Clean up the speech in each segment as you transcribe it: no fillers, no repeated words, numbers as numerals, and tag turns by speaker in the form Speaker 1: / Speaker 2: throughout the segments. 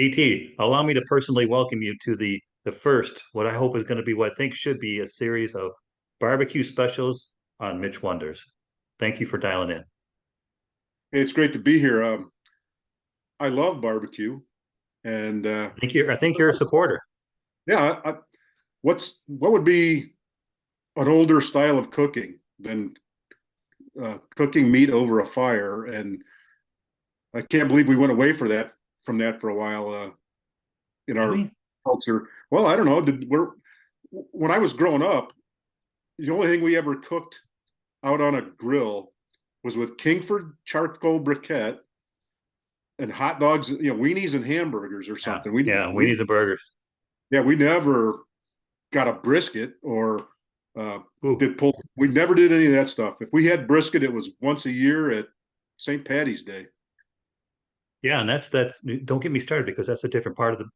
Speaker 1: DT, allow me to personally welcome you to the first, what I hope is going to be what I think should be a series of barbecue specials on Mitch Wonders. Thank you for dialing in.
Speaker 2: Hey, it's great to be here. I love barbecue, and
Speaker 1: I think you're a supporter.
Speaker 2: yeah, what would be an older style of cooking than cooking meat over a fire? And I can't believe we went away from that for a while in our
Speaker 1: Really?
Speaker 2: culture. Well, I don't know. When I was growing up, the only thing we ever cooked out on a grill was with Kingford charcoal briquette and hot dogs, weenies and hamburgers or
Speaker 1: Yeah,
Speaker 2: something. We
Speaker 1: yeah,
Speaker 2: we
Speaker 1: weenies and burgers.
Speaker 2: yeah, we never got a brisket or
Speaker 1: Ooh.
Speaker 2: did pull. We never did any of that stuff. If we had brisket, it was once a year at St. Patty's Day.
Speaker 1: Yeah, and that's don't get me started because that's a different part of the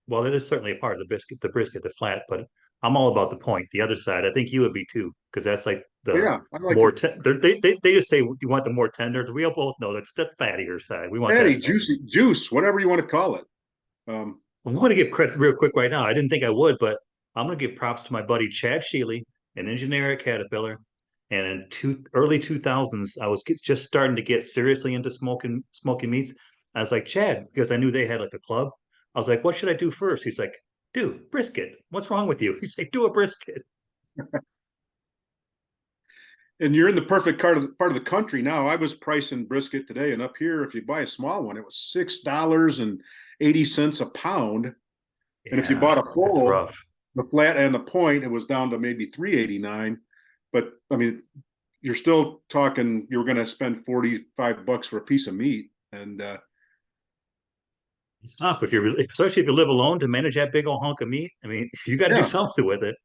Speaker 1: well, it is certainly a part of the brisket, the flat, but I'm all about the point, the other side. I think you would be too, because that's like
Speaker 2: Oh
Speaker 1: the
Speaker 2: yeah, I like
Speaker 1: more
Speaker 2: it.
Speaker 1: they just say you want the more tender. We all both know that's the fattier side. We want that
Speaker 2: Patty,
Speaker 1: side.
Speaker 2: juicy, juice, whatever you want to call it.
Speaker 1: I want to give credit real quick right now. I didn't think I would, but I'm going to give props to my buddy Chad Sheely, an engineer at Caterpillar. And in early 2000s, I was just starting to get seriously into smoking meats. I was like, Chad, because I knew they had like a club. I was like, what should I do first? He's like, dude, brisket. What's wrong with you? He's like, do a brisket.
Speaker 2: And you're in the perfect part of the country now. I was pricing brisket today, and up here, if you buy a small one, it was $6.80 a pound. And if you
Speaker 1: Yeah,
Speaker 2: bought a
Speaker 1: that's
Speaker 2: full,
Speaker 1: rough.
Speaker 2: the flat and the point, it was down to maybe 3.89. But I mean, you're still talking. You're going to spend $45 for a piece of meat, and
Speaker 1: It's tough if you're, especially if you live alone to manage that big old hunk of meat. I mean, you got to do
Speaker 2: yeah,
Speaker 1: something with it.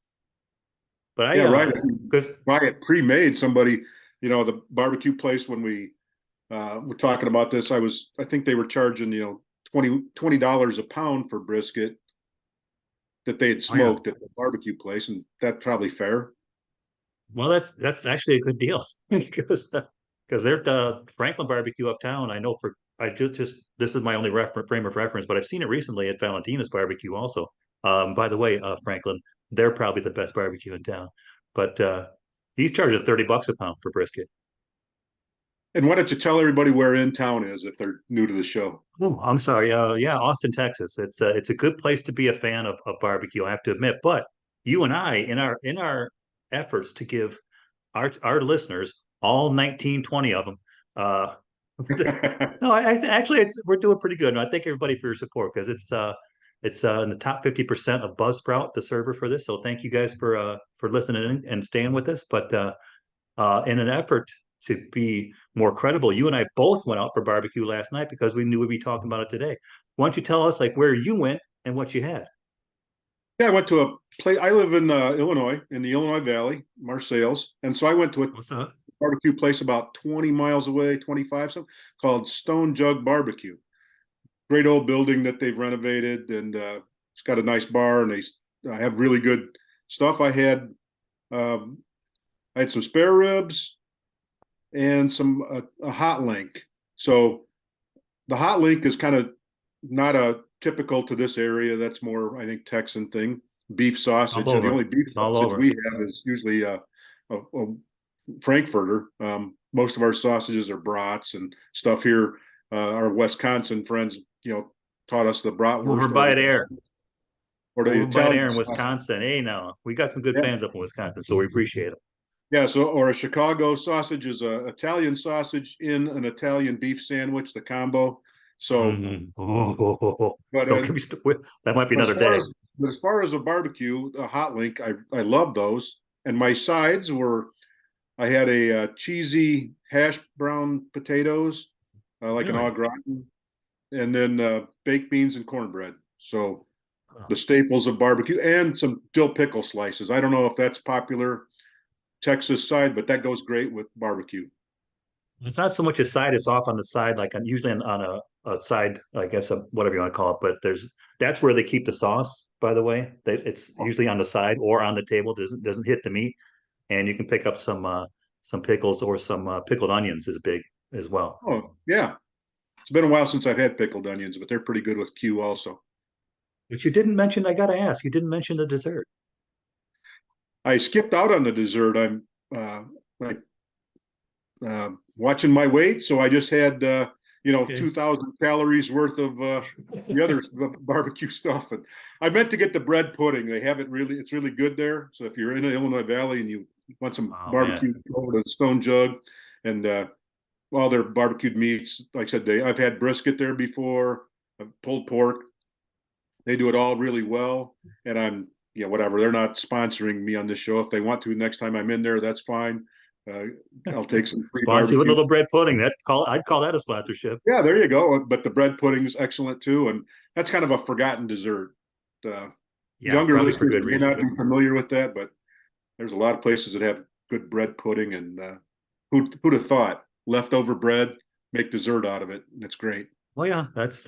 Speaker 1: But
Speaker 2: yeah, right. If you
Speaker 1: because
Speaker 2: buy it pre-made, somebody, the barbecue place when we were talking about this, I think they were charging, 20 dollars a pound for brisket that they had
Speaker 1: oh yeah,
Speaker 2: smoked at the barbecue place, and that's probably fair.
Speaker 1: well, that's actually a good deal because they're the Franklin barbecue uptown. I know for I just this is my only frame of reference, but I've seen it recently at Valentina's barbecue also. By the way, Franklin, they're probably the best barbecue in town. But he's charging $30 a pound for brisket.
Speaker 2: And why don't you tell everybody where in town is if they're new to the show?
Speaker 1: Oh, I'm sorry. Yeah, Austin, Texas. It's a good place to be a fan of barbecue, I have to admit. But you and I, in our efforts to give our listeners, all 19, 20 of them. No, actually, we're doing pretty good. And I thank everybody for your support because it's in the top 50% of Buzzsprout, the server for this. So thank you guys for listening and staying with us. But in an effort to be more credible, you and I both went out for barbecue last night because we knew we'd be talking about it today. Why don't you tell us like where you went and what you had?
Speaker 2: Yeah, I went to a place. I live in Illinois, in the Illinois Valley, Marseilles, and so I went to a
Speaker 1: What's up?
Speaker 2: barbecue place about 20 miles away, 25 something, called Stone Jug Barbecue. Great old building that they've renovated, and it's got a nice bar, and they have really good stuff. Um, I had some spare ribs and some a hot link. So the hot link is kind of not a typical to this area. That's more, I think, Texan thing. Beef
Speaker 1: All
Speaker 2: sausage, and the
Speaker 1: over.
Speaker 2: only beef
Speaker 1: It's all
Speaker 2: sausage
Speaker 1: over.
Speaker 2: we have is usually a Frankfurter. Most of our sausages are brats and stuff here. Our Wisconsin friends, taught us the
Speaker 1: Over
Speaker 2: bratwurst
Speaker 1: by it air.
Speaker 2: or the
Speaker 1: Over by
Speaker 2: Italian
Speaker 1: there in
Speaker 2: sausage.
Speaker 1: Wisconsin. Hey, now we got some good
Speaker 2: Yeah,
Speaker 1: fans up in Wisconsin, so we appreciate it.
Speaker 2: yeah. So, or a Chicago sausage is a Italian sausage in an Italian beef sandwich, the combo. So,
Speaker 1: Oh,
Speaker 2: but
Speaker 1: don't get me started. That might be
Speaker 2: but as
Speaker 1: another
Speaker 2: far
Speaker 1: day.
Speaker 2: as but as far as a barbecue, a hot link, I love those. And my sides were I had a cheesy hash brown potatoes, like an au
Speaker 1: Really?
Speaker 2: gratin, and then baked beans and cornbread. So the staples of barbecue and some dill pickle slices. I don't know if that's popular Texas side, but that goes great with barbecue.
Speaker 1: It's not so much a side; it's off on the side, like usually on a side, I guess, whatever you want to call it. But that's where they keep the sauce. By the way, it's usually on the side or on the table. Doesn't hit the meat, and you can pick up some pickles or some pickled onions is big as well.
Speaker 2: Oh yeah, It's been a while since I've had pickled onions, but they're pretty good with Q also.
Speaker 1: But you didn't mention, I gotta ask, you didn't mention the dessert.
Speaker 2: I skipped out on the dessert. I'm like watching my weight, so I just had
Speaker 1: Okay.
Speaker 2: 2,000 calories worth of the other barbecue stuff. And I meant to get the bread pudding. They have it really; it's really good there. So if you're in the Illinois Valley and you want some
Speaker 1: Oh man.
Speaker 2: barbecue, go over to the Stone Jug and all their barbecued meats. Like I said, I've had brisket there before. I've pulled pork. They do it all really well, and I'm whatever. They're not sponsoring me on this show. If they want to, next time I'm in there, that's fine. Uh, I'll take some free
Speaker 1: Sponsor you with a
Speaker 2: barbecue.
Speaker 1: little bread pudding. I'd call that a sponsorship.
Speaker 2: Yeah, there you go. But the bread pudding is excellent too, and that's kind of a forgotten dessert. Uh,
Speaker 1: Yeah,
Speaker 2: Younger
Speaker 1: probably for
Speaker 2: listeners
Speaker 1: good
Speaker 2: may
Speaker 1: reason.
Speaker 2: not be familiar with that, but there's a lot of places that have good bread pudding, and who'd have thought leftover bread make dessert out of it, and it's great.
Speaker 1: Oh yeah, that's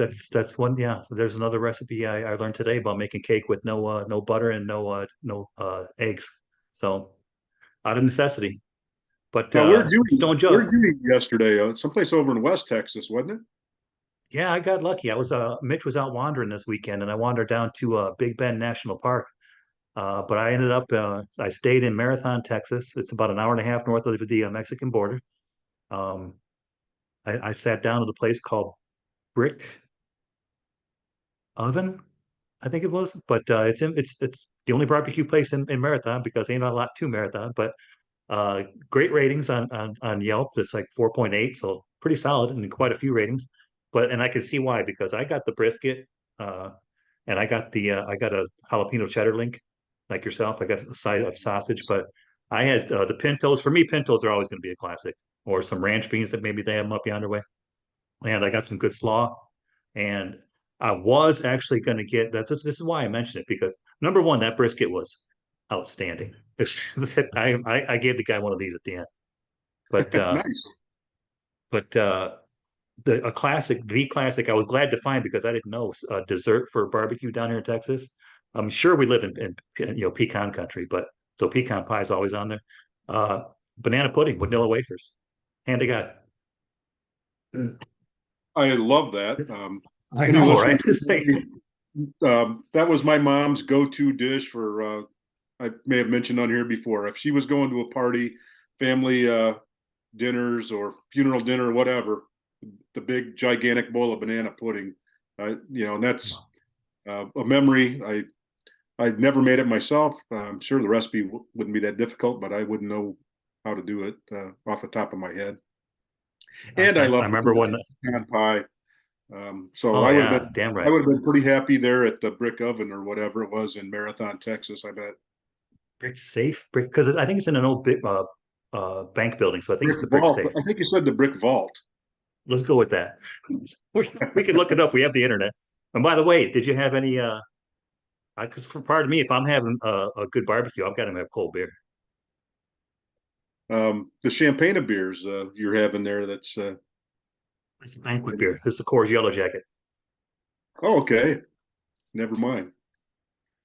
Speaker 1: one. Yeah, there's another recipe I learned today about making cake with no butter and no eggs. So out of necessity. But
Speaker 2: Now,
Speaker 1: Stone Jug,
Speaker 2: where'd you eat yesterday? Someplace over in West Texas, wasn't it?
Speaker 1: yeah, I got lucky. I was Mitch was out wandering this weekend, and I wandered down to Big Bend National Park. But I ended up I stayed in Marathon, Texas. It's about an hour and a half north of the Mexican border. Um, I sat down at a place called Brick Oven, I think it was. But it's the only barbecue place in Marathon because ain't not a lot to Marathon. But great ratings on Yelp. It's like 4.8, so pretty solid and quite a few ratings. And I can see why because I got the brisket, uh, and I got a jalapeno cheddar link, like yourself. I got a side of sausage, but I had the pintos. For me, pintos are always going to be a classic, or some ranch beans that maybe they have them up yonder way. And I got some good slaw, and I was actually going to get this is why I mentioned it because number one, that brisket was outstanding. I gave the guy one of these at the end, but
Speaker 2: Nice.
Speaker 1: but the classic I was glad to find because I didn't know dessert for barbecue down here in Texas. I'm sure we live in pecan country, but so pecan pie is always on there. Uh, Banana pudding, vanilla wafers, hand to God.
Speaker 2: I love that.
Speaker 1: I
Speaker 2: Any
Speaker 1: know,
Speaker 2: listeners,
Speaker 1: right? It's like,
Speaker 2: that was my mom's go-to dish for. I may have mentioned on here before. If she was going to a party, family dinners or funeral dinner or whatever, the big gigantic bowl of banana pudding. And that's a memory. I never made it myself. I'm sure the recipe wouldn't be that difficult, but I wouldn't know how to do it off the top of my head. And I
Speaker 1: I
Speaker 2: love
Speaker 1: remember when.
Speaker 2: pecan pie. So
Speaker 1: Oh yeah, damn
Speaker 2: I
Speaker 1: right.
Speaker 2: would have been pretty happy there at the brick oven or whatever it was in Marathon, Texas. I bet
Speaker 1: Brick safe, brick because I think it's in an old bit bank building, so I think
Speaker 2: brick
Speaker 1: it's the brick
Speaker 2: vault.
Speaker 1: safe.
Speaker 2: I think you said the brick vault.
Speaker 1: Let's go with that. We can look it up. We have the internet. And by the way, did you have any? Because for part of me, if I'm having a good barbecue, I've got to have cold beer.
Speaker 2: The champagne of beers you're having there. That's
Speaker 1: It's a banquet beer. This is the Coors Yellow Jacket.
Speaker 2: oh, okay. Never mind.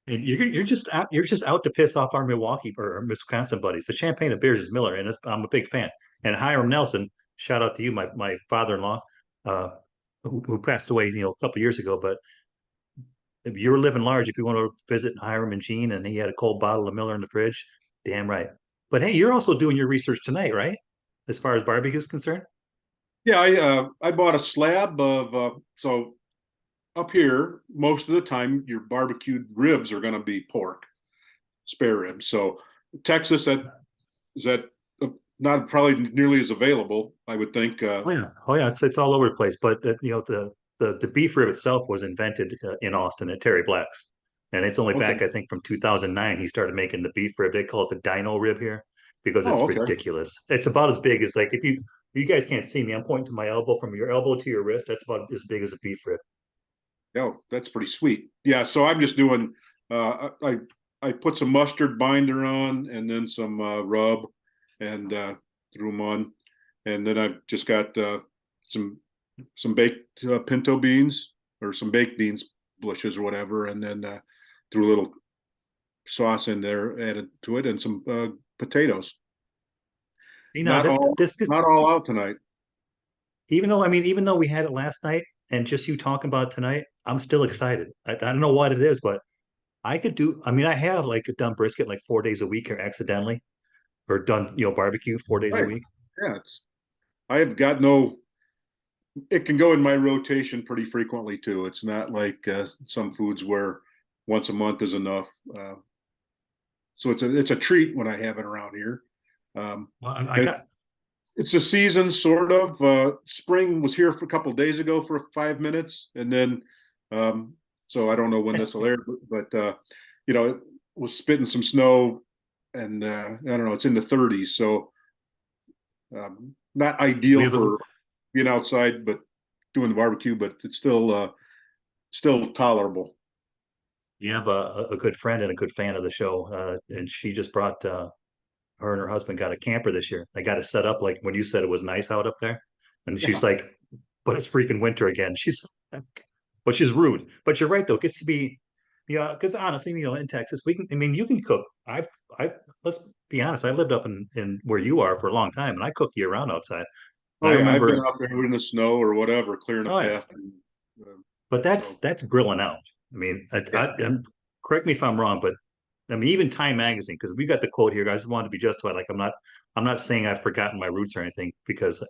Speaker 1: And you're just out to piss off our Milwaukee or Wisconsin buddies. The champagne of beers is Miller, and I'm a big fan. And Hiram Nelson, shout out to you, my father-in-law, uh, who passed away, a couple years ago. But if you were living large, if you want to visit Hiram and Gene, and he had a cold bottle of Miller in the fridge, damn right. But hey, you're also doing your research tonight, right? As far as barbecue is concerned.
Speaker 2: Yeah, I bought a slab of so up here most of the time your barbecued ribs are going to be pork, spare ribs. So Texas that is that not probably nearly as available. I would think.
Speaker 1: Oh yeah, it's all over the place. But the beef rib itself was invented in Austin at Terry Black's, and it's only
Speaker 2: Okay.
Speaker 1: back I think from 2009 he started making the beef rib. They call it the Dino rib here because
Speaker 2: Oh,
Speaker 1: it's
Speaker 2: okay.
Speaker 1: ridiculous. It's about as big as like if you guys can't see me, I'm pointing to my elbow from your elbow to your wrist. That's about as big as a beef rib.
Speaker 2: Yeah, that's pretty sweet. Yeah, so I'm just doing. I put some mustard binder on, and then some rub, and threw them on, and then I've just got some some baked pinto beans or some baked beans bushes or whatever, and then threw a little sauce in there added to it, and some potatoes.
Speaker 1: You know
Speaker 2: Not
Speaker 1: that
Speaker 2: all
Speaker 1: this
Speaker 2: not all out tonight.
Speaker 1: even though we had it last night and just you talking about it tonight, I'm still excited. I don't know what it is, but I could do. I mean, I have like done brisket like 4 days a week or accidentally, or done barbecue 4 days a
Speaker 2: Right.
Speaker 1: week.
Speaker 2: Yeah, I have got no. It can go in my rotation pretty frequently too. It's not like some foods where once a month is enough. So it's a treat when I have it around here. Um,
Speaker 1: Well, I
Speaker 2: and
Speaker 1: got
Speaker 2: it's a season sort of. Spring was here for a couple of days ago for 5 minutes, and then um, so I don't know when this will air, but it was spitting some snow, and I don't know. It's in the 30s, so not
Speaker 1: we
Speaker 2: ideal
Speaker 1: have a
Speaker 2: for being outside, but doing the barbecue, but it's still tolerable.
Speaker 1: you have a good friend and a good fan of the show, and she just brought her and her husband got a camper this year. They got it set up like when you said it was nice out up there, and she's
Speaker 2: Yeah.
Speaker 1: like, "But it's freaking winter again." But she's rude. But you're right though. It gets to be, yeah. Because honestly, in Texas, we can. I mean, you can cook. I. Let's be honest. I lived up in where you are for a long time, and I cook year round outside. And
Speaker 2: Oh
Speaker 1: I
Speaker 2: yeah, I've been
Speaker 1: remember,
Speaker 2: out there in the snow or whatever, clearing a
Speaker 1: oh yeah.
Speaker 2: path. Uh,
Speaker 1: But that's
Speaker 2: so
Speaker 1: that's grilling out. I mean,
Speaker 2: yeah,
Speaker 1: correct me if I'm wrong, but I mean, even Time Magazine, because we got the quote here. I just wanted to be justified. Like I'm not saying I've forgotten my roots or anything, because,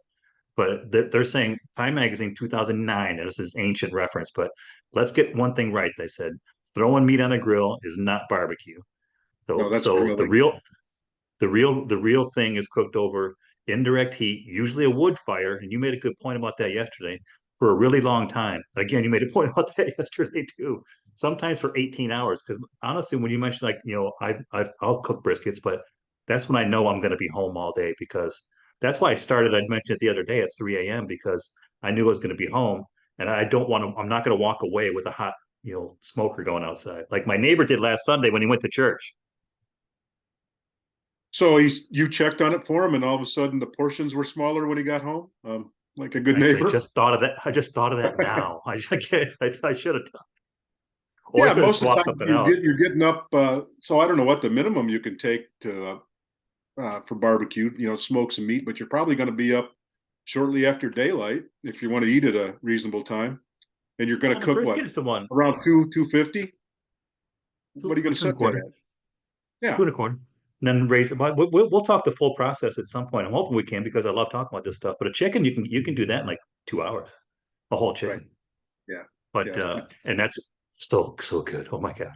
Speaker 1: but they're saying Time Magazine 2009, and this is ancient reference, but let's get one thing right. They said throwing meat on a grill is not barbecue.
Speaker 2: no,
Speaker 1: So
Speaker 2: that's
Speaker 1: so the
Speaker 2: grilling.
Speaker 1: real thing is cooked over indirect heat, usually a wood fire. And you made a good point about that yesterday, for a really long time. Again, you made a point about that yesterday too. Sometimes for 18 hours. Because honestly, when you mentioned like, I'll cook briskets, but that's when I know I'm going to be home all day, because that's why I started. I mentioned it the other day at 3 a.m. because I knew I was going to be home, and I don't want to. I'm not going to walk away with a hot, smoker going outside like my neighbor did last Sunday when he went to church.
Speaker 2: So you checked on it for him, and all of a sudden the portions were smaller when he got home, like a good
Speaker 1: I
Speaker 2: neighbor.
Speaker 1: just thought of that. I just thought of that now. I should have, or I
Speaker 2: Yeah,
Speaker 1: could have
Speaker 2: most of the
Speaker 1: swapped
Speaker 2: time
Speaker 1: something out.
Speaker 2: you're getting up. So I don't know what the minimum you can take to for barbecue. Smoke some meat, but you're probably going to be up shortly after daylight if you want to eat at a reasonable time. And you're going
Speaker 1: Well,
Speaker 2: to
Speaker 1: the
Speaker 2: cook
Speaker 1: brisket
Speaker 2: what,
Speaker 1: is the one.
Speaker 2: around 250? What are you going to
Speaker 1: Two and a
Speaker 2: set that
Speaker 1: quarter.
Speaker 2: at?
Speaker 1: Two
Speaker 2: Yeah,
Speaker 1: and a quarter. And then raise it. But we'll talk the full process at some point. I'm hoping we can, because I love talking about this stuff. But a chicken, you can do that in like 2 hours, a whole
Speaker 2: right.
Speaker 1: chicken.
Speaker 2: Yeah,
Speaker 1: But
Speaker 2: yeah.
Speaker 1: and that's so good. Oh my God.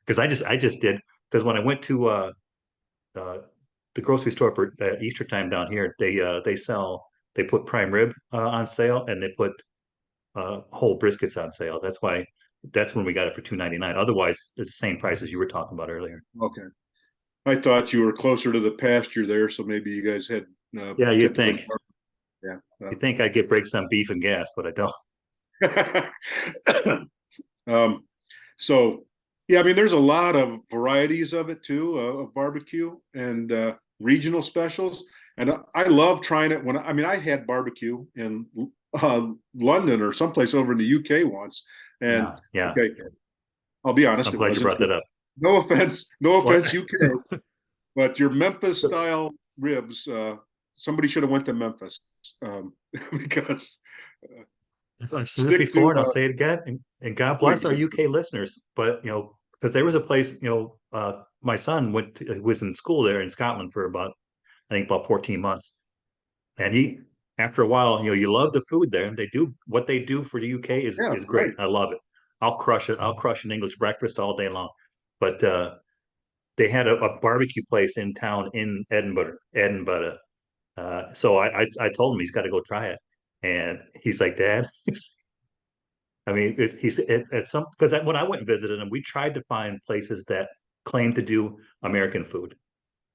Speaker 1: Because I just did, because when I went to uh the grocery store for Easter time down here, they put prime rib on sale, and they put whole briskets on sale. That's when we got it for 2.99. Otherwise, it's the same price as you were talking about earlier.
Speaker 2: Okay. I thought you were closer to the pasture there, so maybe you guys had
Speaker 1: Yeah, you'd
Speaker 2: typically.
Speaker 1: think.
Speaker 2: Yeah.
Speaker 1: You think I'd get breaks on beef and gas, but I don't.
Speaker 2: um, so, yeah, I mean, there's a lot of varieties of it too, of barbecue and regional specials. And I love trying it I mean, I had barbecue in London or someplace over in the UK once. And
Speaker 1: Yeah, yeah.
Speaker 2: okay, I'll be honest,
Speaker 1: I'm
Speaker 2: it
Speaker 1: glad you
Speaker 2: wasn't
Speaker 1: brought
Speaker 2: good.
Speaker 1: that up.
Speaker 2: No
Speaker 1: What?
Speaker 2: offense, UK, but your Memphis style ribs, somebody should have went to Memphis because
Speaker 1: I've said it
Speaker 2: stick to
Speaker 1: before, and I'll say it again. And God bless our
Speaker 2: please.
Speaker 1: UK listeners. But because there was a place, my son was in school there in Scotland for I think about 14 months. And after a while, you love the food there, and what they do for the UK is
Speaker 2: Yeah,
Speaker 1: is great.
Speaker 2: right.
Speaker 1: I love it. I'll crush it. I'll crush an English breakfast all day long. But they had a barbecue place in town in Edinburgh. So I told him he's got to go try it, and he's like, Dad. I mean, he's at some, because when I went and visited him, we tried to find places that claimed to do American food.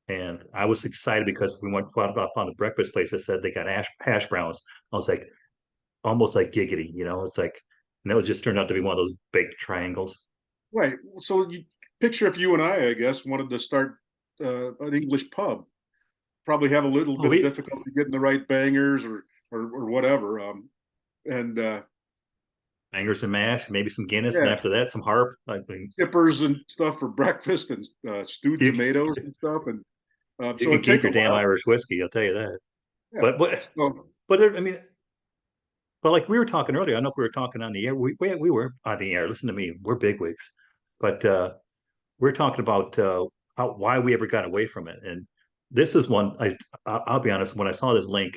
Speaker 1: And I was excited because we found a breakfast place that said they got hash browns. I was like, almost like giggity, it's like, and that was just turned out to be one of those baked triangles.
Speaker 2: Right. So you picture if you and I guess, wanted to start an English pub, probably have a little
Speaker 1: Oh,
Speaker 2: bit of difficulty getting the right bangers or whatever. And
Speaker 1: bangers and mash, maybe some Guinness, and
Speaker 2: yeah,
Speaker 1: after that, some harp. I mean,
Speaker 2: kippers and stuff for breakfast and stewed
Speaker 1: you
Speaker 2: tomatoes and stuff. And
Speaker 1: you
Speaker 2: so
Speaker 1: can
Speaker 2: it'd take
Speaker 1: keep
Speaker 2: a
Speaker 1: your damn
Speaker 2: while.
Speaker 1: Irish whiskey, I'll tell you that.
Speaker 2: Yeah.
Speaker 1: But
Speaker 2: So
Speaker 1: but I mean, But like we were talking earlier, I don't know if we were talking on the air. We were on the air. Listen to me, we're bigwigs, but we're talking about why we ever got away from it. And this is one. I'll be honest. When I saw this link,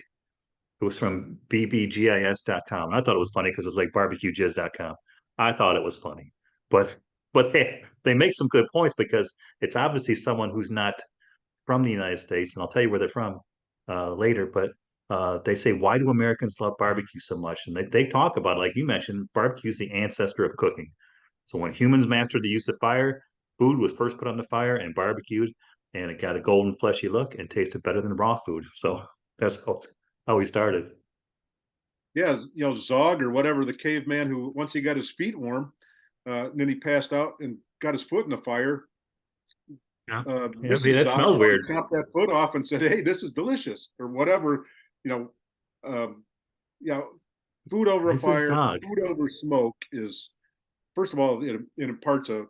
Speaker 1: it was from bbgis.com. I thought it was funny because it was like barbecuejizz.com. I thought it was funny, but they make some good points because it's obviously someone who's not from the United States, and I'll tell you where they're from later. But they say, why do Americans love barbecue so much? And they talk about it, like you mentioned, barbecue is the ancestor of cooking. So when humans mastered the use of fire, food was first put on the fire and barbecued, and it got a golden fleshy look and tasted better than raw food. So that's how we started.
Speaker 2: Yeah, Zog or whatever, the caveman who once he got his feet warm, then he passed out and got his foot in the fire.
Speaker 1: Yeah, yeah.
Speaker 2: Mrs.
Speaker 1: That
Speaker 2: Zog
Speaker 1: smells weird.
Speaker 2: chopped that foot off and said, "Hey, this is delicious," or whatever. You know, um, yeah, food over a
Speaker 1: This is
Speaker 2: fire,
Speaker 1: Zog.
Speaker 2: food over smoke is, first of all, it imparts a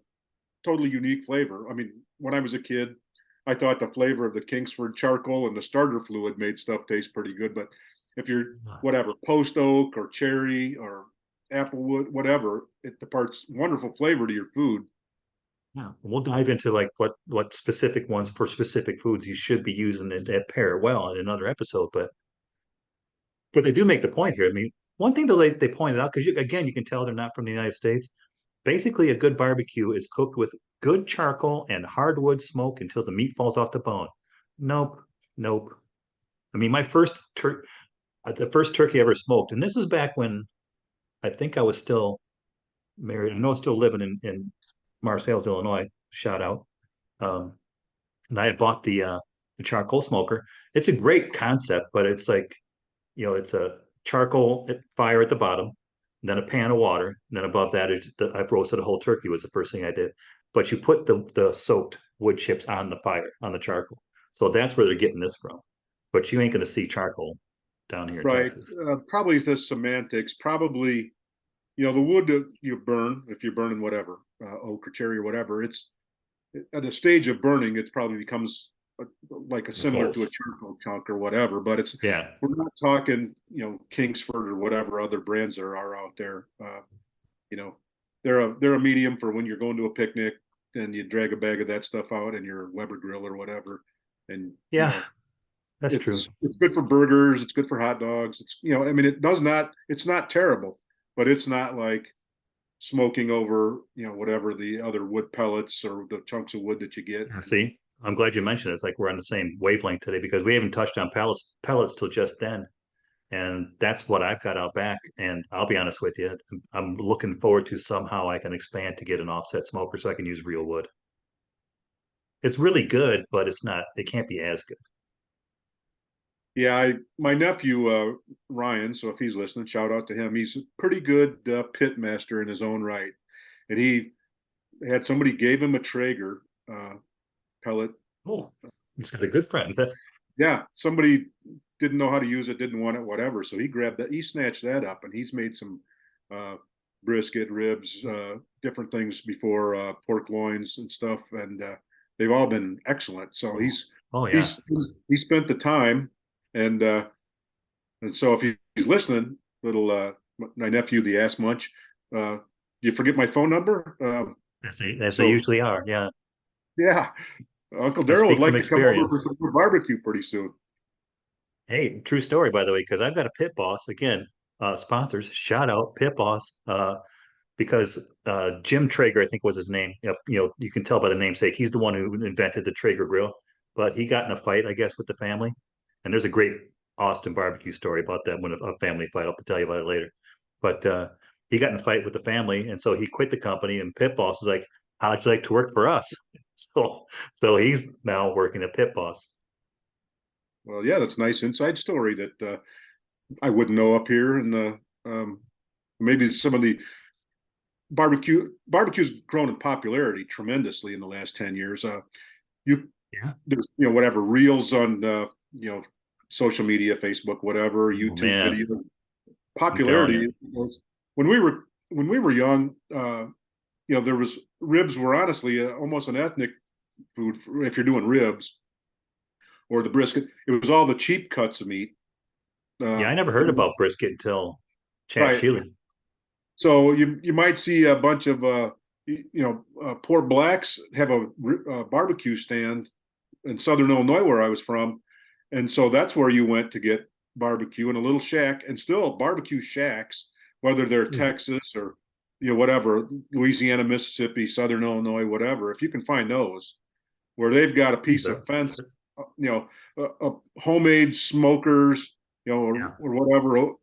Speaker 2: totally unique flavor. I mean, when I was a kid, I thought the flavor of the Kingsford charcoal and the starter fluid made stuff taste pretty good. But if you're whatever, post oak or cherry or applewood, whatever, it imparts wonderful flavor to your food.
Speaker 1: Yeah, we'll dive into like what specific ones for specific foods you should be using that pair well in another episode. But they do make the point here. I mean, one thing that they pointed out, because again, you can tell they're not from the United States. Basically, a good barbecue is cooked with good charcoal and hardwood smoke until the meat falls off the bone. Nope, nope. I mean, the first turkey I ever smoked, and this is back when I think I was still married. I know I was still living in Marseilles, Illinois. Shout out. Um, and I had bought the charcoal smoker. It's a great concept, but it's like it's a charcoal fire at the bottom, and then a pan of water, and then above that is I've roasted a whole turkey was the first thing I did. But you put the soaked wood chips on the fire on the charcoal, so that's where they're getting this from. But you ain't gonna see charcoal down here in
Speaker 2: Right.
Speaker 1: Texas.
Speaker 2: Probably the semantics, probably, the wood that you burn, if you're burning whatever, oak or cherry or whatever, it's at a stage of burning, it probably becomes like a
Speaker 1: The
Speaker 2: similar to a
Speaker 1: coals.
Speaker 2: charcoal chunk or whatever. But
Speaker 1: Yeah.
Speaker 2: we're not talking, Kingsford or whatever other brands there are out there. You know, they're a medium for when you're going to a picnic and you drag a bag of that stuff out and your Weber grill or whatever, and
Speaker 1: Yeah, that's true.
Speaker 2: it's good for burgers, it's good for hot dogs. It's I mean, it's not terrible, but it's not like smoking over, whatever the other wood pellets or the chunks of wood that you get.
Speaker 1: See, I'm glad you mentioned it. It's like we're on the same wavelength today because we haven't touched on pellets till just then. And that's what I've got out back. And I'll be honest with you, I'm looking forward to somehow I can expand to get an offset smoker so I can use real wood. It's really good, but it can't be as good.
Speaker 2: Yeah, my nephew Ryan, so if he's listening, shout out to him. He's a pretty good pit master in his own right, and he had somebody gave him a Traeger pellet.
Speaker 1: Oh, he's got a good friend.
Speaker 2: Yeah, somebody didn't know how to use it, didn't want it, whatever. So he grabbed that, he snatched that up, and he's made some uh, brisket, ribs, different things before, pork loins and stuff, and they've all been excellent. So
Speaker 1: Oh, oh yeah.
Speaker 2: he's he spent the time, and so if he's listening, little my nephew, the ass munch, you forget my phone number?
Speaker 1: As they
Speaker 2: So
Speaker 1: usually are. Yeah.
Speaker 2: yeah, Uncle
Speaker 1: I
Speaker 2: Daryl would
Speaker 1: speak from
Speaker 2: like to come over for
Speaker 1: experience.
Speaker 2: some more barbecue pretty soon.
Speaker 1: Hey, true story, by the way, because I've got a pit boss again. Sponsors, shout out pit boss. Because Jim Traeger, I think was his name. You can tell by the namesake, he's the one who invented the Traeger grill. But he got in a fight, I guess, with the family. And there's a great Austin barbecue story about that when a family fight. I'll have to tell you about it later. But he got in a fight with the family, and so he quit the company. And Pit Boss is like, "How'd you like to work for us?" So he's now working at Pit Boss.
Speaker 2: Well, yeah, that's a nice inside story that I wouldn't know up here, and maybe some of the barbecue's grown in popularity tremendously in the last 10 years. You
Speaker 1: Yeah.
Speaker 2: There's whatever reels on social media, Facebook, whatever,
Speaker 1: Oh
Speaker 2: YouTube
Speaker 1: man,
Speaker 2: videos.
Speaker 1: I'm telling you.
Speaker 2: Popularity was when we were young. There was ribs were honestly almost an ethnic food if you're doing ribs or the brisket. It was all the cheap cuts of meat.
Speaker 1: Yeah,
Speaker 2: Uh,
Speaker 1: I never heard about brisket until Chad
Speaker 2: right.
Speaker 1: Sheehan.
Speaker 2: So you might see a bunch of poor blacks have a barbecue stand in Southern Illinois where I was from, and so that's where you went to get barbecue in a little shack, and still barbecue shacks, whether they're
Speaker 1: Mm.
Speaker 2: Texas or whatever, Louisiana, Mississippi, Southern Illinois, whatever. If you can find those where they've got a piece of fence, homemade smokers,
Speaker 1: Yeah.
Speaker 2: or whatever,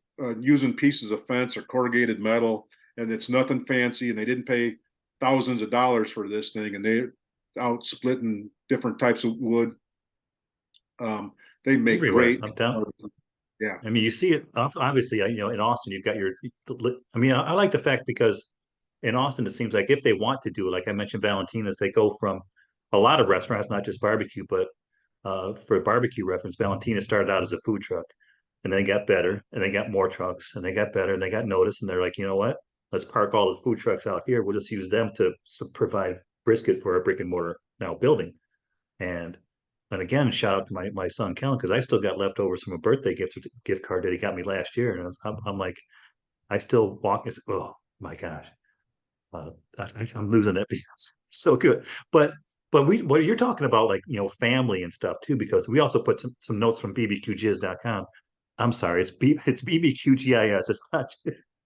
Speaker 2: using pieces of fence or corrugated metal, and it's nothing fancy, and they didn't pay thousands of dollars for this thing, and they're out splitting different types of wood. They make
Speaker 1: Everywhere.
Speaker 2: great.
Speaker 1: I'm down.
Speaker 2: Yeah,
Speaker 1: I mean, you see it obviously, in Austin, you've got I mean, I like the fact because in Austin, it seems like if they want to do it, like I mentioned, Valentina's, they go from a lot of restaurants, not just barbecue, but for barbecue reference, Valentina started out as a food truck and then got better and they got more trucks and they got better and they got noticed and they're like, you know what? Let's park all the food trucks out here. We'll just use them to provide brisket for our brick and mortar now building. And and again, shout out to my son Kellen because I still got leftovers from a birthday gift card that he got me last year, and I'm like, I still walk. Oh my gosh, uh, I'm losing it because it's so good. But what you're talking about, like family and stuff too, because we also put some notes from bbqgiz.com. I'm sorry, it's bbqgis. It's not,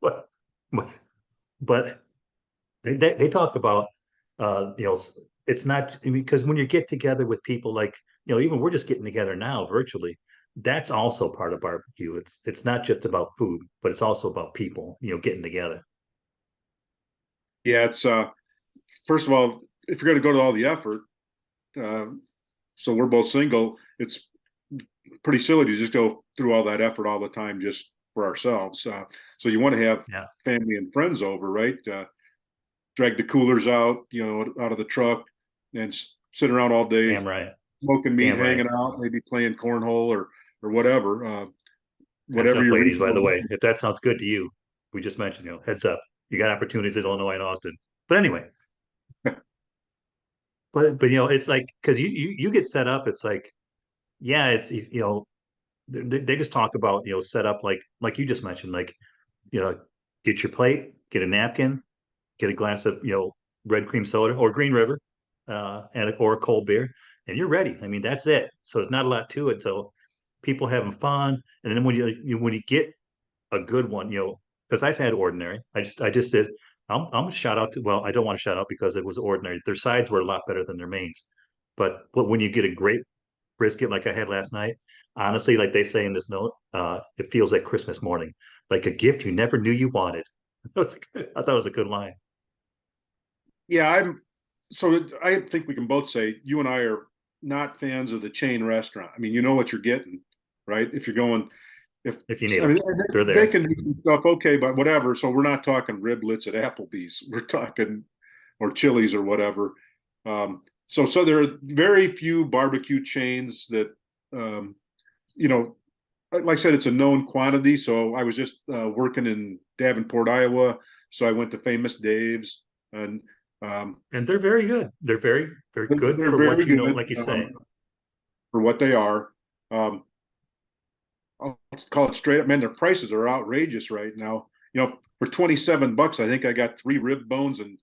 Speaker 1: but but, but they talk about it's not, I mean, because when you get together with people like even we're just getting together now virtually, that's also part of barbecue. It's not just about food, but it's also about people getting together.
Speaker 2: yeah. It's first of all, if you're going to go to all the effort, uh, so we're both single, it's pretty silly to just go through all that effort all the time just for ourselves. So you want to have
Speaker 1: Yeah,
Speaker 2: family and friends over, right? Drag the coolers out, out of the truck, and sit around all day,
Speaker 1: damn right,
Speaker 2: smoking meat,
Speaker 1: damn right.
Speaker 2: hanging out, maybe playing cornhole or whatever,
Speaker 1: Heads
Speaker 2: whatever
Speaker 1: up,
Speaker 2: you're
Speaker 1: ladies,
Speaker 2: into.
Speaker 1: by the way, if that sounds good to you, we just mentioned, heads up, you got opportunities in Illinois and Austin. But anyway, but it's like because you get set up, it's like yeah, it's they just talk about set up like you just mentioned, like you know get your plate, get a napkin, get a glass of red cream soda or Green River, or a cold beer, and you're ready. I mean that's it. So there's not a lot to it. So people having fun, and then when you get a good one, because I've had ordinary. I just did. I'm gonna shout out to. Well, I don't want to shout out because it was ordinary. Their sides were a lot better than their mains, but when you get a great brisket like I had last night, honestly, like they say in this note, it feels like Christmas morning, like a gift you never knew you wanted. I thought it was a good line.
Speaker 2: Yeah, I think we can both say you and I are not fans of the chain restaurant. I mean, you know what you're getting, right? If you're going, if
Speaker 1: If you need
Speaker 2: I
Speaker 1: them,
Speaker 2: mean,
Speaker 1: they're
Speaker 2: they
Speaker 1: there.
Speaker 2: can do stuff, okay, but whatever. So we're not talking riblets at Applebee's. We're talking or Chili's or whatever. So there are very few barbecue chains that, um, you know, like I said, it's a known quantity. So I was just working in Davenport, Iowa. So I went to Famous Dave's, and um,
Speaker 1: And they're very good. They're very good
Speaker 2: they're
Speaker 1: for
Speaker 2: very
Speaker 1: what
Speaker 2: good
Speaker 1: like you say.
Speaker 2: for what they are. Um, I'll call it straight up, man. Their prices are outrageous right now. For 27 bucks, I think I got 3 rib bones and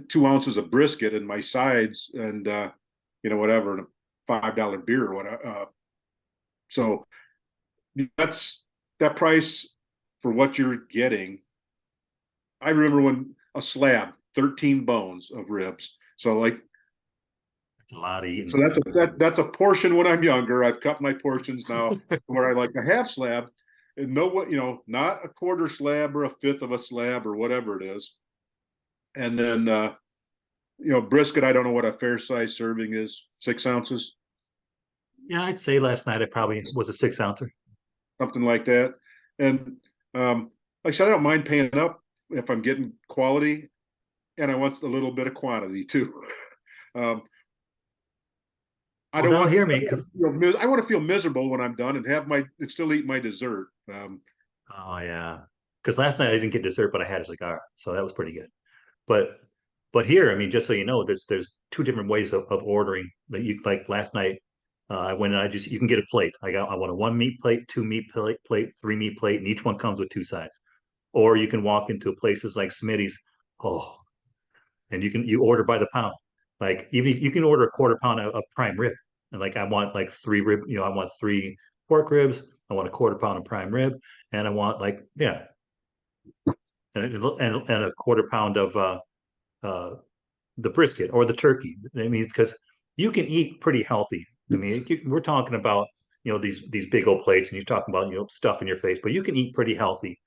Speaker 2: 2 ounces of brisket and my sides and whatever, and a $5 beer or whatever. So that's that price for what you're getting. I remember when a slab, 13 bones of ribs. So like,
Speaker 1: It's a lot of
Speaker 2: so
Speaker 1: eating.
Speaker 2: that's a portion when I'm younger. I've cut my portions now where I like a half slab and no what not a quarter slab or a fifth of a slab or whatever it is. And then brisket, I don't know what a fair size serving is, 6 ounces,
Speaker 1: Yeah, I'd say last night I probably was a 6 ouncer.
Speaker 2: something like that. And like I said, I don't mind paying up if I'm getting quality and I want a little bit of quantity too. um, I
Speaker 1: Well,
Speaker 2: don't
Speaker 1: now
Speaker 2: want.
Speaker 1: hear me, because
Speaker 2: I want to feel miserable when I'm done and have my and still eat my dessert.
Speaker 1: oh yeah, because last night I didn't get dessert, but I had a cigar, so that was pretty good. But here, I mean, just so you know, there's two different ways of ordering that you like. Last night, I went and you can get a plate. I want a one meat plate, two meat plate, three meat plate, and each one comes with two sides. or you can walk into places like Smitty's. Oh, and you order by the pound. Like even you can order a quarter pound of prime rib, and like I want like three rib, I want three pork ribs, I want a quarter pound of prime rib, and I want like yeah, and a quarter pound of uh the brisket or the turkey. I mean, because you can eat pretty healthy. I mean, we're talking about these big old plates, and you're talking about stuff in your face, but you can eat pretty healthy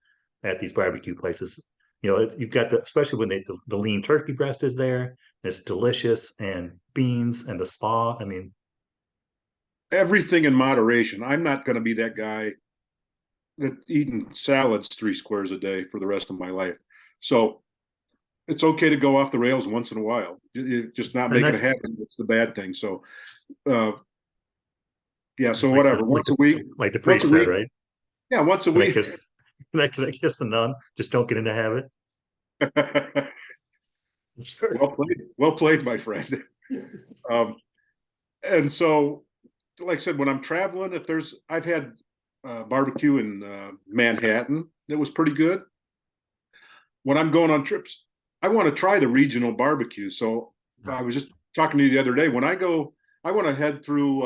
Speaker 1: at these barbecue places. You've got especially when the lean turkey breast is there. It's delicious, and beans and the slaw. I mean,
Speaker 2: Everything in moderation. I'm not going to be that guy that eating salads 3 squares a day for the rest of my life. So it's okay to go off the rails once in a while. Just not
Speaker 1: and
Speaker 2: make it a
Speaker 1: that's
Speaker 2: habit. It's the bad thing. So, uh, yeah. So
Speaker 1: like
Speaker 2: whatever. Once a week.
Speaker 1: like the
Speaker 2: Once a
Speaker 1: priest said,
Speaker 2: week.
Speaker 1: right?
Speaker 2: Yeah. Once a
Speaker 1: Can I
Speaker 2: week.
Speaker 1: kiss? Can I kiss the nun? Just don't get in the habit. Sure.
Speaker 2: Well played. Well played, my friend. Um, and so, like I said, when I'm traveling, I've had barbecue in Manhattan that was pretty good. When I'm going on trips, I want to try the regional barbecue. So I was just talking to you the other day. When I go, I want to head through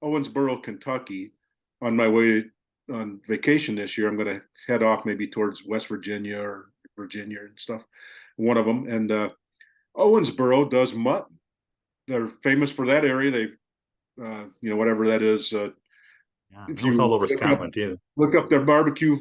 Speaker 2: Owensboro, Kentucky on my way on vacation this year. I'm going to head off maybe towards West Virginia or Virginia and stuff, one of them. And Owensboro does mutton. They're famous for that area. Whatever that is.
Speaker 1: Yeah,
Speaker 2: If
Speaker 1: it was all
Speaker 2: you
Speaker 1: over Scotland too.
Speaker 2: look up their barbecue,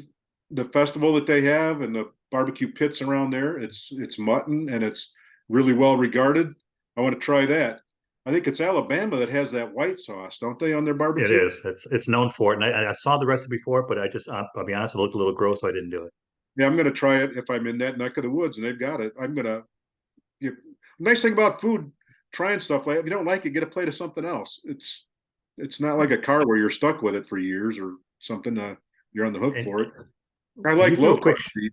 Speaker 2: the festival that they have, and the barbecue pits around there, it's mutton and it's really well regarded. I want to try that. I think it's Alabama that has that white sauce, don't they, on their
Speaker 1: It
Speaker 2: barbecue?
Speaker 1: is. It's known for it, and I saw the recipe for it, but I'll be honest, it looked a little gross, so I didn't do it.
Speaker 2: Yeah, I'm going to try it if I'm in that neck of the woods and they've got it. I'm going to. You, Nice thing about food, trying stuff like if you don't like it, get a plate of something else. It's not like a car where you're stuck with it for years or something. You're on the hook
Speaker 1: And
Speaker 2: for it. I
Speaker 1: you
Speaker 2: like
Speaker 1: do
Speaker 2: low
Speaker 1: a quick.
Speaker 2: country,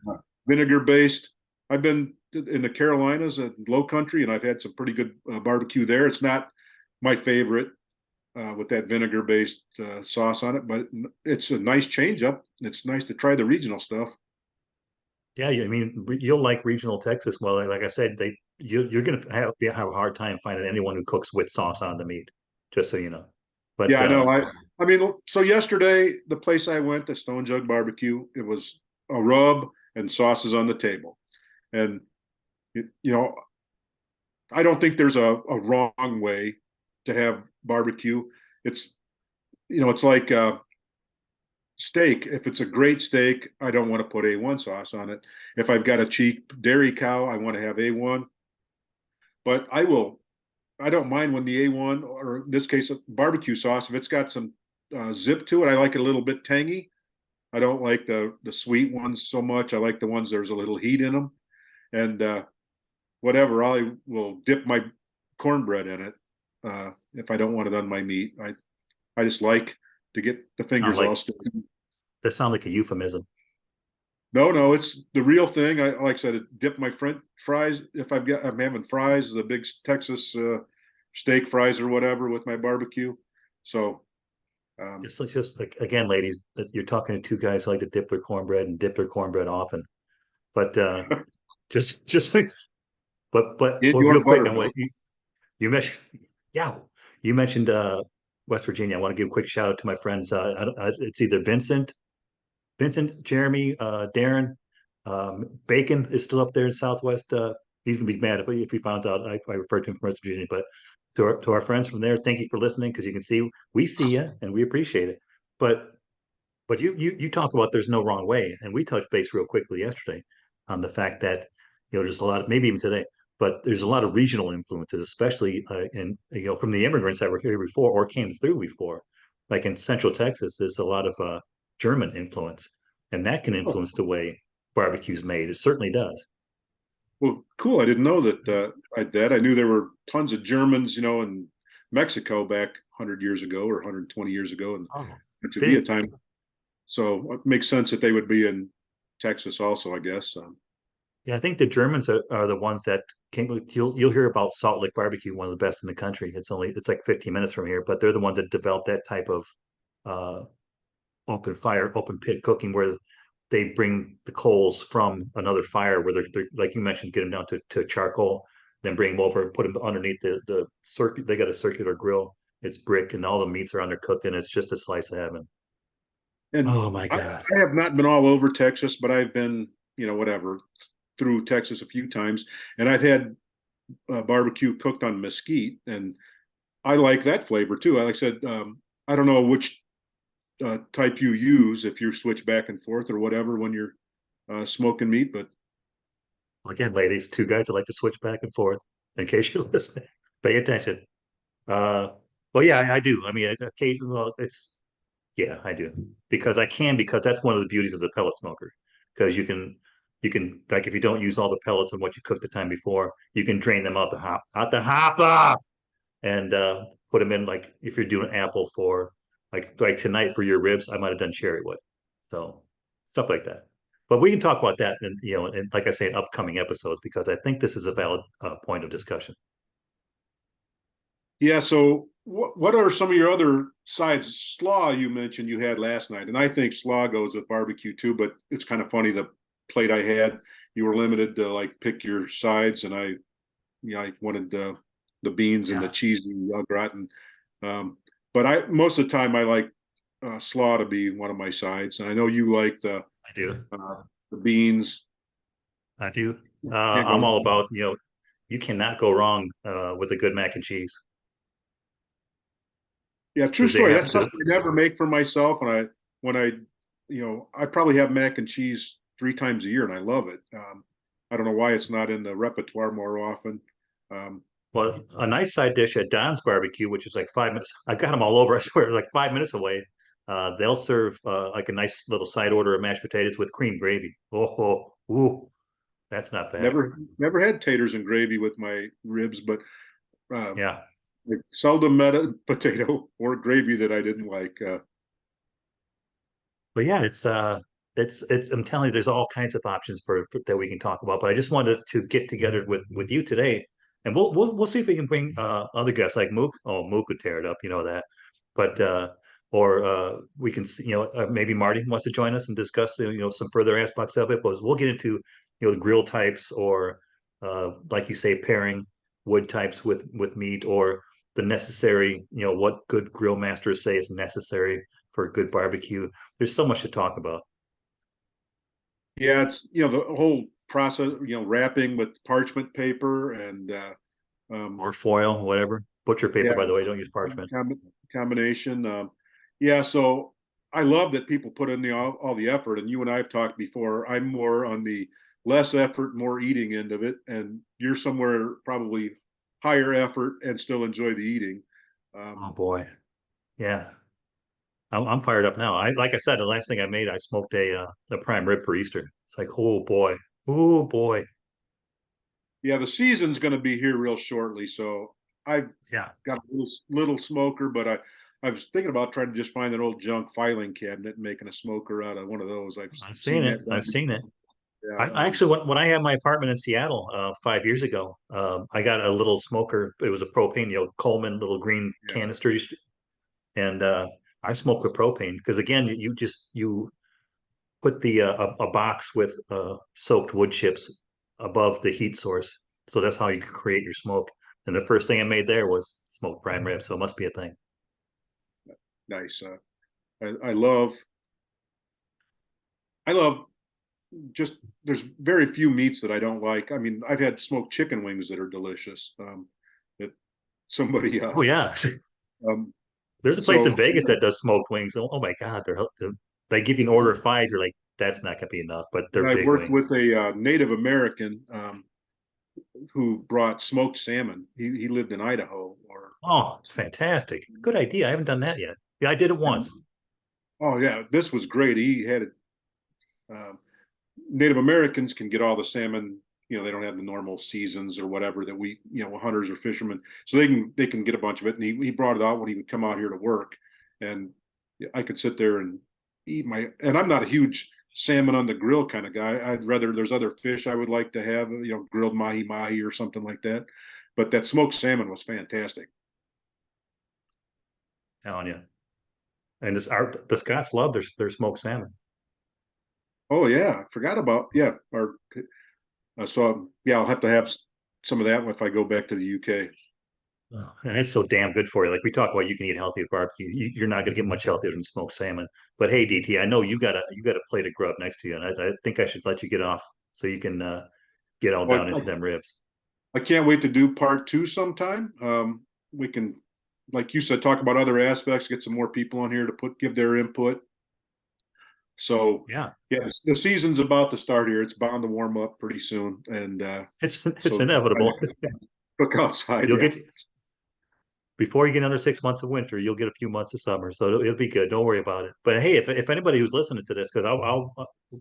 Speaker 2: vinegar based. I've been in the Carolinas and low country, and I've had some pretty good barbecue there. It's not my favorite with that vinegar based sauce on it, but it's a nice change up. It's nice to try the regional stuff.
Speaker 1: Yeah, I mean, you'll like regional Texas. Well, like I said, you're gonna have a hard time finding anyone who cooks with sauce on the meat. Just so you know. But
Speaker 2: Yeah, I know. I mean, so yesterday the place I went, the Stone Jug Barbecue, it was a rub and sauces on the table, and you know, I don't think there's a wrong way to have barbecue. It's it's like steak. If it's a great steak, I don't want to put A1 sauce on it. If I've got a cheap dairy cow, I want to have A1. But I don't mind when the A1, or in this case, barbecue sauce, if it's got some zip to it, I like it a little bit tangy. I don't like the sweet ones so much. I like the ones there's a little heat in them. And whatever, I will dip my cornbread in it if I don't want it on my meat. I just like to get the
Speaker 1: sound
Speaker 2: fingers all
Speaker 1: like
Speaker 2: sticking.
Speaker 1: that sound like a euphemism.
Speaker 2: No, no, it's the real thing. I like I said, dip my French fries if I'm having fries, the big Texas steak fries or whatever with my barbecue. So
Speaker 1: Just like again, ladies, that you're talking to two guys who like to dip their cornbread and dip their cornbread often. But just like, but
Speaker 2: in your
Speaker 1: real quick, I
Speaker 2: buttermilk.
Speaker 1: want you mentioned, yeah, you mentioned West Virginia. I want to give a quick shout out to my friends. It's either Vincent, Jeremy, Darren, Bacon is still up there in Southwest. He's gonna be mad if he finds out I referred to him from West Virginia. But to our friends from there, thank you for listening because you can see we see you and we appreciate it. But you talk about there's no wrong way, and we touched base real quickly yesterday on the fact that there's a lot of maybe even today, but there's a lot of regional influences, especially in from the immigrants that were here before or came through before, like in Central Texas. There's a lot of German influence, and that can
Speaker 2: Oh,
Speaker 1: influence the way barbecue's made. It certainly does.
Speaker 2: well, cool. I didn't know that I knew there were tons of Germans, in Mexico back 100 years ago or 120 years ago, and
Speaker 1: Oh,
Speaker 2: to be a
Speaker 1: big.
Speaker 2: time. So it makes sense that they would be in Texas also, I guess.
Speaker 1: Yeah, I think the Germans are the ones that came. You'll hear about Salt Lick Barbecue, one of the best in the country. It's like 15 minutes from here, but they're the ones that developed that type of uh, open fire, open pit cooking, where they bring the coals from another fire where they're like you mentioned, get them down to charcoal, then bring them over and put them underneath the circuit. They got a circular grill. It's brick and all the meats are under cooking. It's just a slice of heaven.
Speaker 2: And
Speaker 1: Oh my God.
Speaker 2: I have not been all over Texas, but I've been, whatever, through Texas a few times, and I've had barbecue cooked on mesquite, and I like that flavor too. Like I said, I don't know which type you use, if you switch back and forth or whatever when you're smoking meat, but
Speaker 1: Again, ladies, two guys that like to switch back and forth. In case you're listening, pay attention. Uh, well, yeah, I do. I mean, occasionally, well, yeah, I do because that's one of the beauties of the pellet smoker because you can like if you don't use all the pellets and what you cooked the time before, you can drain them out the hopper and put them in like if you're doing apple for like tonight for your ribs, I might have done cherry wood, so stuff like that. But we can talk about that, and and like I say, in upcoming episodes because I think this is a valid point of discussion.
Speaker 2: yeah. So what are some of your other sides? Slaw you mentioned you had last night, and I think slaw goes with barbecue too. But it's kind of funny the plate I had, you were limited to like pick your sides, and I wanted the beans and the
Speaker 1: Yeah,
Speaker 2: cheesy au gratin. Um, but most of the time I like slaw to be one of my sides, and I know you like
Speaker 1: I do.
Speaker 2: the beans.
Speaker 1: I do.
Speaker 2: Can't go
Speaker 1: I'm all
Speaker 2: wrong.
Speaker 1: about, you cannot go wrong with a good mac and cheese
Speaker 2: Yeah, true
Speaker 1: because they
Speaker 2: story.
Speaker 1: have
Speaker 2: That's something I never make for myself, and I probably have mac and cheese 3 times a year, and I love it. I don't know why it's not in the repertoire more often. Um,
Speaker 1: well, a nice side dish at Don's Barbecue, which is like 5 minutes. I've got them all over. I swear, like 5 minutes away. They'll serve like a nice little side order of mashed potatoes with cream gravy. Ooh, that's not bad.
Speaker 2: never had taters and gravy with my ribs, but uh,
Speaker 1: Yeah.
Speaker 2: I seldom met a potato or gravy that I didn't like.
Speaker 1: But yeah, it's I'm telling you, there's all kinds of options for that we can talk about. But I just wanted to get together with you today, and we'll see if we can bring other guests like Mook. Oh, Mook would tear it up, you know that. But or we can maybe Marty wants to join us and discuss some further aspects of it. But we'll get into the grill types or like you say pairing wood types with meat or the necessary what good grill masters say is necessary for a good barbecue. There's so much to talk about.
Speaker 2: Yeah, it's the whole process, wrapping with parchment paper and um,
Speaker 1: Or foil, whatever. Butcher paper,
Speaker 2: yeah,
Speaker 1: by the way, don't use parchment.
Speaker 2: combination. Yeah, so I love that people put in all the effort. And you and I have talked before. I'm more on the less effort, more eating end of it, and you're somewhere probably higher effort and still enjoy the eating.
Speaker 1: Oh
Speaker 2: Um,
Speaker 1: boy. Yeah. I'm fired up now. Like I said, the last thing I made, I smoked a prime rib for Easter. It's like, oh boy. Oh boy.
Speaker 2: yeah, the season's going to be here real shortly, so I've
Speaker 1: Yeah.
Speaker 2: got a little smoker, but I was thinking about trying to just find an old junk filing cabinet and making a smoker out of one of those. I've
Speaker 1: I've seen
Speaker 2: seen
Speaker 1: it.
Speaker 2: that
Speaker 1: I've
Speaker 2: done.
Speaker 1: seen it.
Speaker 2: Yeah,
Speaker 1: I actually when I had my apartment in Seattle 5 years ago, I got a little smoker. It was a propane, Coleman little green
Speaker 2: yeah,
Speaker 1: canister, and I smoke with propane because again, you put a box with soaked wood chips above the heat source. So that's how you create your smoke. And the first thing I made there was smoked prime rib. So it must be a thing.
Speaker 2: nice. I love just there's very few meats that I don't like. I mean, I've had smoked chicken wings that are delicious. That somebody
Speaker 1: Oh yeah,
Speaker 2: um,
Speaker 1: there's a place
Speaker 2: so
Speaker 1: in Vegas that does smoked wings. Oh my God, they give you an order of five. You're like, that's not gonna be enough, but they're
Speaker 2: I've
Speaker 1: big
Speaker 2: worked
Speaker 1: wings.
Speaker 2: with a Native American who brought smoked salmon. He lived in Idaho, or
Speaker 1: Oh, it's fantastic. Good idea. I haven't done that yet. Yeah, I did it
Speaker 2: and,
Speaker 1: once.
Speaker 2: oh yeah, this was great. He had it. Um, Native Americans can get all the salmon. They don't have the normal seasons or whatever that we, hunters or fishermen, so they can get a bunch of it. And he brought it out when he would come out here to work, and I could sit there and eat my. And I'm not a huge salmon on the grill kind of guy. I'd rather there's other fish I would like to have, grilled mahi mahi or something like that. But that smoked salmon was fantastic.
Speaker 1: Telling you. And the Scots love their smoked salmon.
Speaker 2: Oh yeah, I forgot about Or so yeah, I'll have to have some of that if I go back to the UK.
Speaker 1: Oh, and it's so damn good for you. Like we talk about, you can eat healthy with barbecue. You're not going to get much healthier than smoked salmon. But hey, DT, I know you got a plate of grub next to you, and I think I should let you get off so you can get all
Speaker 2: Well,
Speaker 1: down into them ribs.
Speaker 2: I can't wait to do part two sometime. We can, like you said, talk about other aspects, get some more people on here to give their input. So
Speaker 1: Yeah,
Speaker 2: yeah, the season's about to start here. It's bound to warm up pretty soon, and
Speaker 1: it's
Speaker 2: so
Speaker 1: inevitable.
Speaker 2: look outside.
Speaker 1: You'll
Speaker 2: Yeah.
Speaker 1: get before you get another 6 months of winter, you'll get a few months of summer, so it'll be good. Don't worry about it. But hey, if anybody who's listening to this, because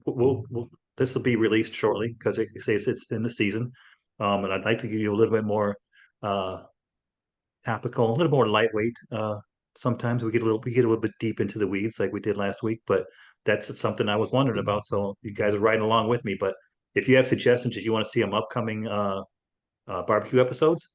Speaker 1: we'll this will be released shortly because it says it's in the season, and I'd like to give you a little bit more uh topical, a little more lightweight. Sometimes we get a little bit deep into the weeds like we did last week, but that's something I was wondering about. So you guys are riding along with me. But if you have suggestions, if you want to see them upcoming barbecue episodes,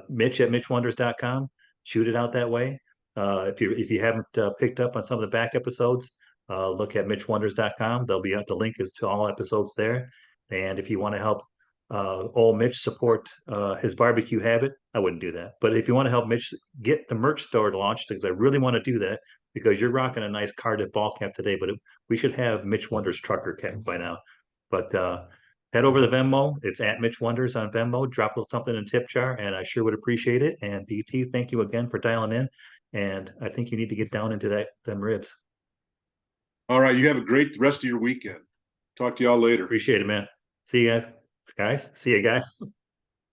Speaker 1: Mitch at mitchwonders.com. Shoot it out that way. If you haven't picked up on some of the back episodes, look at mitchwonders.com. There'll be the link is to all episodes there. And if you want to help old Mitch support his barbecue habit, I wouldn't do that. But if you want to help Mitch get the merch store launched, because I really want to do that, because you're rocking a nice carded ball cap today, but we should have Mitch Wonders trucker cap by now. But head over to Venmo. It's at Mitch Wonders on Venmo. Drop a little something in tip jar, and I sure would appreciate it. And DT, thank you again for dialing in. And I think you need to get down into them ribs.
Speaker 2: All right. You have a great rest of your weekend. Talk to y'all later.
Speaker 1: Appreciate it, man. See you guys. Guys, see you guys.